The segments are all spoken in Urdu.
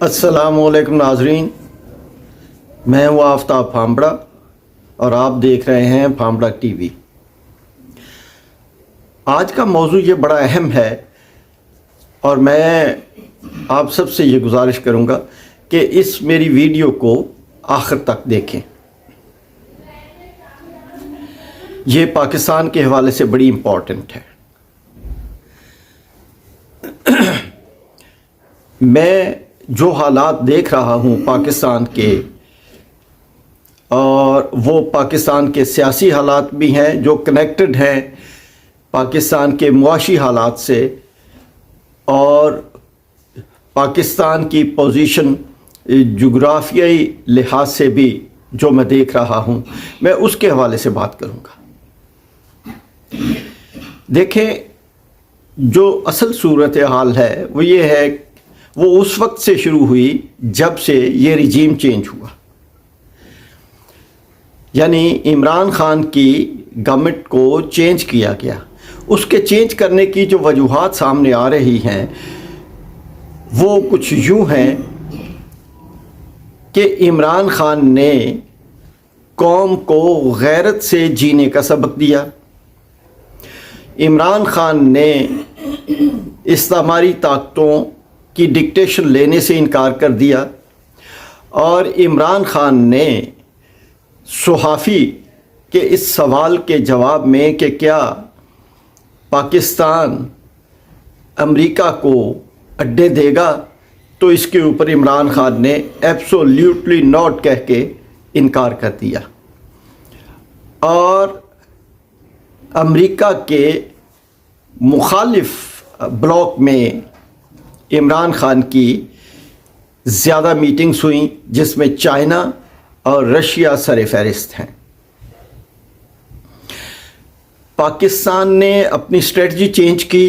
السلام علیکم ناظرین، میں ہوں آفتاب پھامبڑا اور آپ دیکھ رہے ہیں پھامبڑا ٹی وی۔ آج کا موضوع یہ بڑا اہم ہے اور میں آپ سب سے یہ گزارش کروں گا کہ اس میری ویڈیو کو آخر تک دیکھیں۔ یہ پاکستان کے حوالے سے بڑی امپورٹنٹ ہے۔ میں جو حالات دیکھ رہا ہوں پاکستان کے، اور وہ پاکستان کے سیاسی حالات بھی ہیں جو کنیکٹڈ ہیں پاکستان کے معاشی حالات سے، اور پاکستان کی پوزیشن جغرافیائی لحاظ سے بھی جو میں دیکھ رہا ہوں، میں اس کے حوالے سے بات کروں گا۔ دیکھیں، جو اصل صورتحال ہے وہ یہ ہے، وہ اس وقت سے شروع ہوئی جب سے یہ رجیم چینج ہوا، یعنی عمران خان کی گورنمنٹ کو چینج کیا گیا۔ اس کے چینج کرنے کی جو وجوہات سامنے آ رہی ہیں وہ کچھ یوں ہیں کہ عمران خان نے قوم کو غیرت سے جینے کا سبق دیا، عمران خان نے استعماری طاقتوں کی ڈکٹیشن لینے سے انکار کر دیا، اور عمران خان نے صحافی کے اس سوال کے جواب میں کہ کیا پاکستان امریکہ کو اڈے دے گا، تو اس کے اوپر عمران خان نے ایبسولیوٹلی ناٹ کہہ کے انکار کر دیا، اور امریکہ کے مخالف بلاک میں عمران خان کی زیادہ میٹنگز ہوئیں جس میں چائنا اور رشیا سر فہرست ہیں۔ پاکستان نے اپنی اسٹریٹجی چینج کی،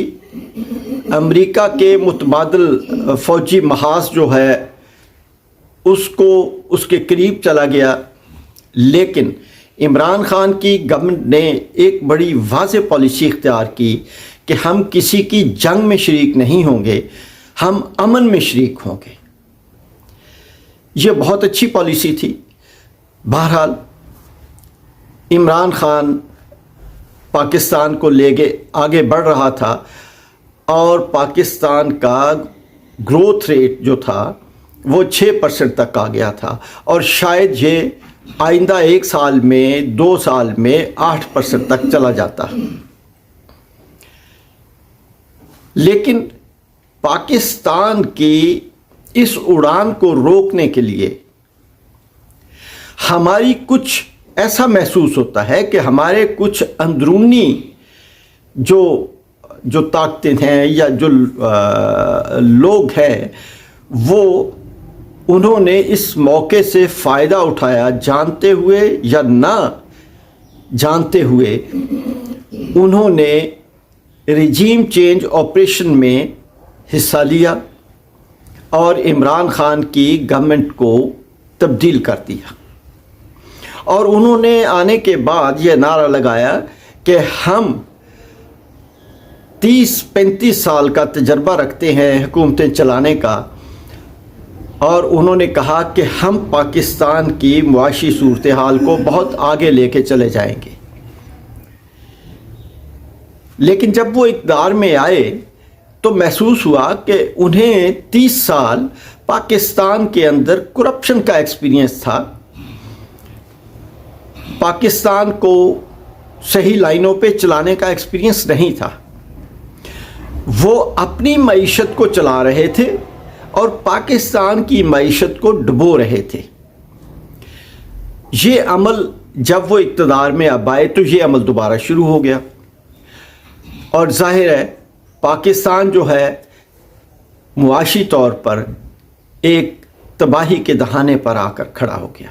امریکہ کے متبادل فوجی محاذ جو ہے اس کے قریب چلا گیا، لیکن عمران خان کی گورنمنٹ نے ایک بڑی واضح پالیسی اختیار کی کہ ہم کسی کی جنگ میں شریک نہیں ہوں گے، ہم امن میں شریک ہوں گے۔ یہ بہت اچھی پالیسی تھی۔ بہرحال عمران خان پاکستان کو لے کے آگے بڑھ رہا تھا، اور پاکستان کا گروتھ ریٹ جو تھا وہ 6% تک آ گیا تھا، اور شاید یہ آئندہ 1 سال میں 2 سال میں 8% تک چلا جاتا۔ لیکن پاکستان کی اس اڑان کو روکنے کے لیے ہماری کچھ ایسا محسوس ہوتا ہے کہ ہمارے کچھ اندرونی جو طاقتیں ہیں یا جو لوگ ہیں، وہ انہوں نے اس موقع سے فائدہ اٹھایا، جانتے ہوئے یا نہ جانتے ہوئے انہوں نے رجیم چینج آپریشن میں حصہ لیا اور عمران خان کی گورنمنٹ کو تبدیل کر دیا، اور انہوں نے آنے کے بعد یہ نعرہ لگایا کہ ہم 30-35 سال کا تجربہ رکھتے ہیں حکومتیں چلانے کا، اور انہوں نے کہا کہ ہم پاکستان کی معاشی صورتحال کو بہت آگے لے کے چلے جائیں گے۔ لیکن جب وہ اقتدار میں آئے تو محسوس ہوا کہ انہیں 30 سال پاکستان کے اندر کرپشن کا ایکسپیرینس تھا، پاکستان کو صحیح لائنوں پہ چلانے کا ایکسپیرینس نہیں تھا۔ وہ اپنی معیشت کو چلا رہے تھے اور پاکستان کی معیشت کو ڈبو رہے تھے۔ یہ عمل جب وہ اقتدار میں اب آئے تو یہ عمل دوبارہ شروع ہو گیا، اور ظاہر ہے پاکستان جو ہے معاشی طور پر ایک تباہی کے دہانے پر آ کر کھڑا ہو گیا۔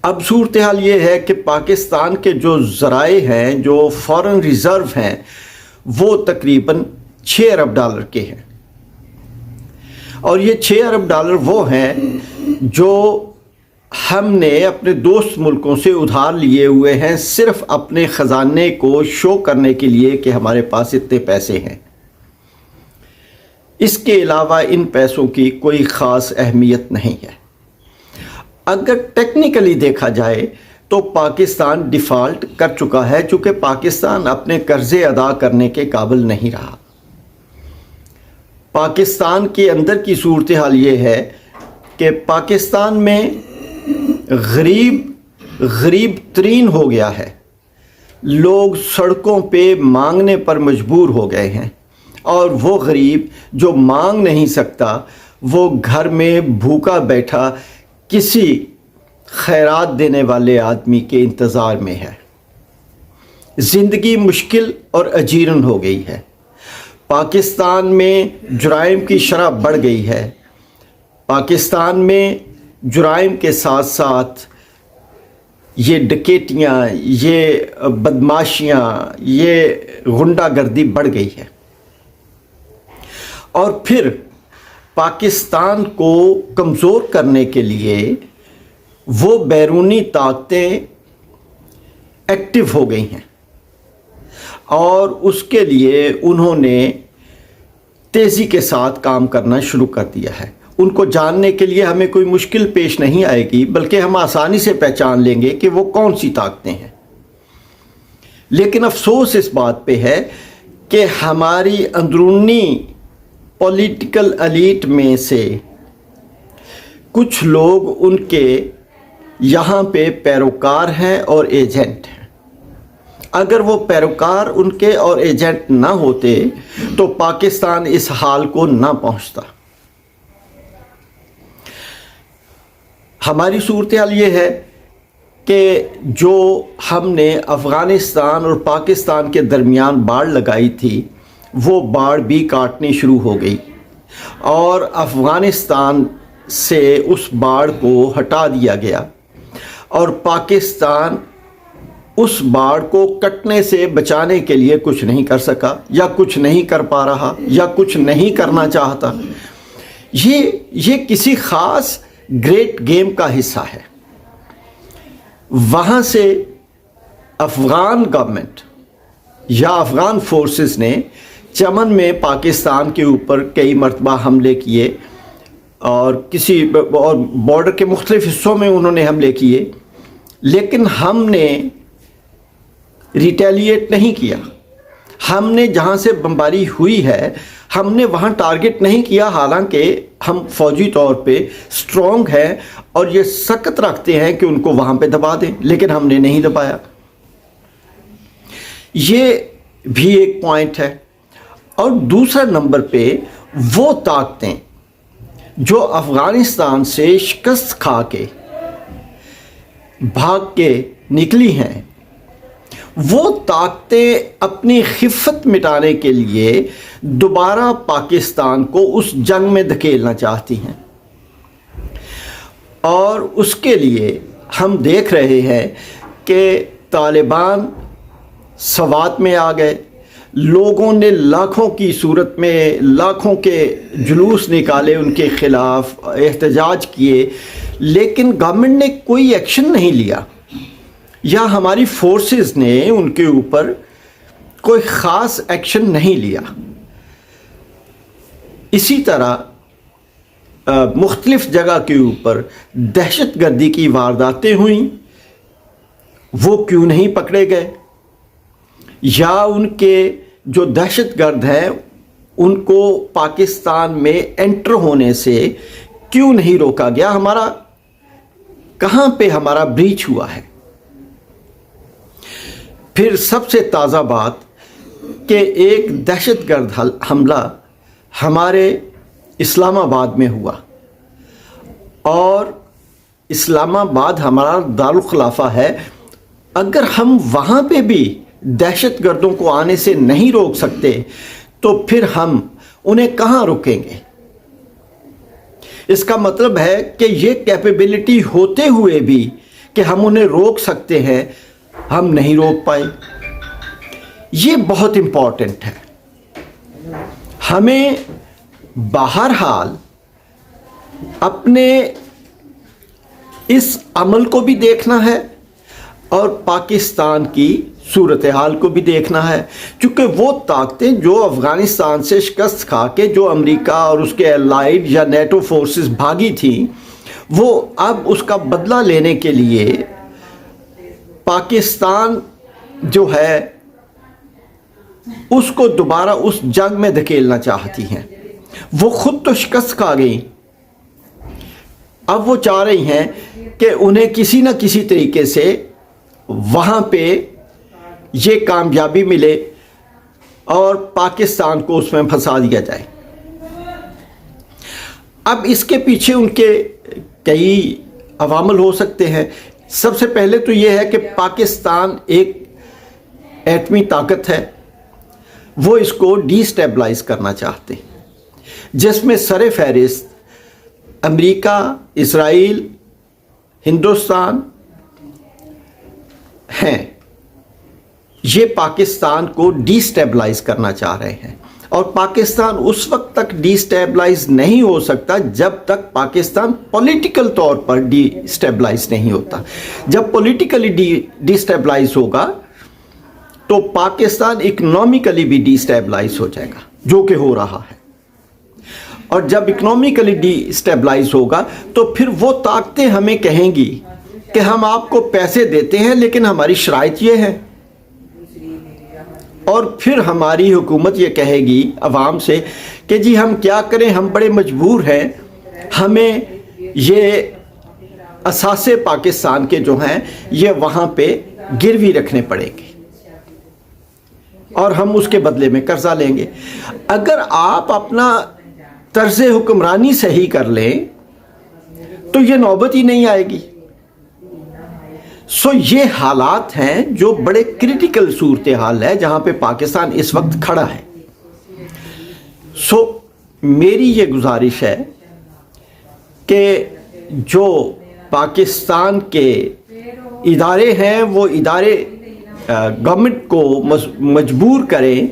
اب صورتحال یہ ہے کہ پاکستان کے جو ذرائع ہیں، جو فارن ریزرو ہیں، وہ تقریباً $6 ارب کے ہیں، اور یہ $6 ارب وہ ہیں جو ہم نے اپنے دوست ملکوں سے ادھار لیے ہوئے ہیں، صرف اپنے خزانے کو شو کرنے کے لیے کہ ہمارے پاس اتنے پیسے ہیں۔ اس کے علاوہ ان پیسوں کی کوئی خاص اہمیت نہیں ہے۔ اگر ٹیکنیکلی دیکھا جائے تو پاکستان ڈیفالٹ کر چکا ہے، چونکہ پاکستان اپنے قرضے ادا کرنے کے قابل نہیں رہا۔ پاکستان کے اندر کی صورتحال یہ ہے کہ پاکستان میں غریب ترین ہو گیا ہے، لوگ سڑکوں پہ مانگنے پر مجبور ہو گئے ہیں، اور وہ غریب جو مانگ نہیں سکتا وہ گھر میں بھوکا بیٹھا کسی خیرات دینے والے آدمی کے انتظار میں ہے۔ زندگی مشکل اور اجیرن ہو گئی ہے۔ پاکستان میں جرائم کی شرح بڑھ گئی ہے۔ پاکستان میں جرائم کے ساتھ ساتھ یہ ڈکیتیاں، یہ بدماشیاں، یہ غنڈہ گردی بڑھ گئی ہے۔ اور پھر پاکستان کو کمزور کرنے کے لیے وہ بیرونی طاقتیں ایکٹیو ہو گئی ہیں، اور اس کے لیے انہوں نے تیزی کے ساتھ کام کرنا شروع کر دیا ہے۔ ان کو جاننے کے لیے ہمیں کوئی مشکل پیش نہیں آئے گی، بلکہ ہم آسانی سے پہچان لیں گے کہ وہ کون سی طاقتیں ہیں۔ لیکن افسوس اس بات پہ ہے کہ ہماری اندرونی پولیٹیکل ایلیٹ میں سے کچھ لوگ ان کے یہاں پہ پیروکار ہیں اور ایجنٹ ہیں۔ اگر وہ پیروکار ان کے اور ایجنٹ نہ ہوتے تو پاکستان اس حال کو نہ پہنچتا۔ ہماری صورتحال یہ ہے کہ جو ہم نے افغانستان اور پاکستان کے درمیان باڑ لگائی تھی وہ باڑ بھی کاٹنی شروع ہو گئی، اور افغانستان سے اس باڑ کو ہٹا دیا گیا، اور پاکستان اس باڑ کو کٹنے سے بچانے کے لیے کچھ نہیں کر سکا، یا کچھ نہیں کر پا رہا، یا کچھ نہیں کرنا چاہتا۔ یہ کسی خاص گریٹ گیم کا حصہ ہے۔ وہاں سے افغان گورنمنٹ یا افغان فورسز نے چمن میں پاکستان کے اوپر کئی مرتبہ حملے کیے، اور بارڈر کے مختلف حصوں میں انہوں نے حملے کیے، لیکن ہم نے ریٹیلیٹ نہیں کیا۔ ہم نے جہاں سے بمباری ہوئی ہے ہم نے وہاں ٹارگٹ نہیں کیا، حالانکہ ہم فوجی طور پہ سٹرونگ ہیں اور یہ سخت رکھتے ہیں کہ ان کو وہاں پہ دبا دیں، لیکن ہم نے نہیں دبایا۔ یہ بھی ایک پوائنٹ ہے۔ اور دوسرا نمبر پہ وہ طاقتیں جو افغانستان سے شکست کھا کے بھاگ کے نکلی ہیں، وہ طاقتیں اپنی خفت مٹانے کے لیے دوبارہ پاکستان کو اس جنگ میں دھکیلنا چاہتی ہیں، اور اس کے لیے ہم دیکھ رہے ہیں کہ طالبان سوات میں آ گئے، لوگوں نے لاکھوں کی صورت میں لاکھوں کے جلوس نکالے، ان کے خلاف احتجاج کیے، لیکن گورنمنٹ نے کوئی ایکشن نہیں لیا، یا ہماری فورسز نے ان کے اوپر کوئی خاص ایکشن نہیں لیا۔ اسی طرح مختلف جگہ کے اوپر دہشت گردی کی وارداتیں ہوئیں، وہ کیوں نہیں پکڑے گئے؟ یا ان کے جو دہشت گرد ہیں ان کو پاکستان میں انٹر ہونے سے کیوں نہیں روکا گیا؟ کہاں پہ ہمارا بریچ ہوا ہے؟ پھر سب سے تازہ بات کہ ایک دہشت گرد حملہ ہمارے اسلام آباد میں ہوا، اور اسلام آباد ہمارا دارالخلافہ ہے۔ اگر ہم وہاں پہ بھی دہشت گردوں کو آنے سے نہیں روک سکتے تو پھر ہم انہیں کہاں روکیں گے؟ اس کا مطلب ہے کہ یہ کیپیبلٹی ہوتے ہوئے بھی کہ ہم انہیں روک سکتے ہیں، ہم نہیں روک پائے۔ یہ بہت امپورٹنٹ ہے۔ ہمیں بہرحال اپنے اس عمل کو بھی دیکھنا ہے اور پاکستان کی صورتحال کو بھی دیکھنا ہے، چونکہ وہ طاقتیں جو افغانستان سے شکست کھا کے جو امریکہ اور اس کے الائیڈ یا نیٹو فورسز بھاگی تھیں، وہ اب اس کا بدلہ لینے کے لیے پاکستان جو ہے اس کو دوبارہ اس جنگ میں دھکیلنا چاہتی ہیں۔ وہ خود تو شکست کھا گئی، اب وہ چاہ رہی ہیں کہ انہیں کسی نہ کسی طریقے سے وہاں پہ یہ کامیابی ملے اور پاکستان کو اس میں پھنسا دیا جائے۔ اب اس کے پیچھے ان کے کئی عوامل ہو سکتے ہیں۔ سب سے پہلے تو یہ ہے کہ پاکستان ایک ایٹمی طاقت ہے، وہ اس کو ڈی سٹیبلائز کرنا چاہتے ہیں، جس میں سر فہرست امریکہ، اسرائیل، ہندوستان ہیں۔ یہ پاکستان کو ڈی سٹیبلائز کرنا چاہ رہے ہیں، اور پاکستان اس وقت تک ڈی سٹیبلائز نہیں ہو سکتا جب تک پاکستان پولیٹیکل طور پر ڈی سٹیبلائز نہیں ہوتا۔ جب پولیٹیکلی ڈی سٹیبلائز ہوگا تو پاکستان اکنومیکلی بھی ڈی سٹیبلائز ہو جائے گا، جو کہ ہو رہا ہے۔ اور جب اکنومیکلی ڈی سٹیبلائز ہوگا تو پھر وہ طاقتیں ہمیں کہیں گی کہ ہم آپ کو پیسے دیتے ہیں لیکن ہماری شرائط یہ ہے، اور پھر ہماری حکومت یہ کہے گی عوام سے کہ جی ہم کیا کریں، ہم بڑے مجبور ہیں، ہمیں یہ اثاثے پاکستان کے جو ہیں یہ وہاں پہ گروی رکھنے پڑیں گے اور ہم اس کے بدلے میں قرضہ لیں گے۔ اگر آپ اپنا طرز حکمرانی صحیح کر لیں تو یہ نوبت ہی نہیں آئے گی۔ یہ حالات ہیں جو بڑے کریٹیکل صورتحال ہے جہاں پہ پاکستان اس وقت کھڑا ہے۔ میری یہ گزارش ہے کہ جو پاکستان کے ادارے ہیں وہ ادارے گورنمنٹ کو مجبور کریں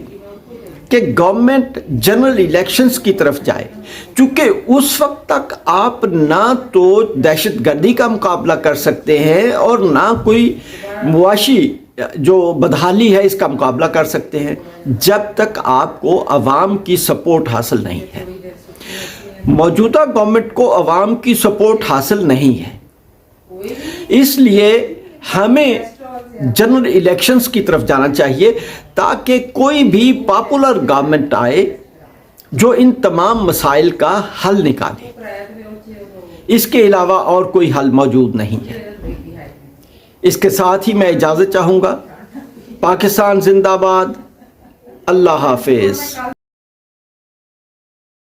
کہ گورنمنٹ جنرل الیکشنز کی طرف جائے، چونکہ اس وقت تک آپ نہ تو دہشت گردی کا مقابلہ کر سکتے ہیں اور نہ کوئی معاشی جو بدحالی ہے اس کا مقابلہ کر سکتے ہیں جب تک آپ کو عوام کی سپورٹ حاصل نہیں ہے۔ موجودہ گورنمنٹ کو عوام کی سپورٹ حاصل نہیں ہے، اس لیے ہمیں جنرل الیکشنز کی طرف جانا چاہیے تاکہ کوئی بھی پاپولر گورنمنٹ آئے جو ان تمام مسائل کا حل نکالے۔ اس کے علاوہ اور کوئی حل موجود نہیں ہے۔ اس کے ساتھ ہی میں اجازت چاہوں گا۔ پاکستان زندہ باد، اللہ حافظ۔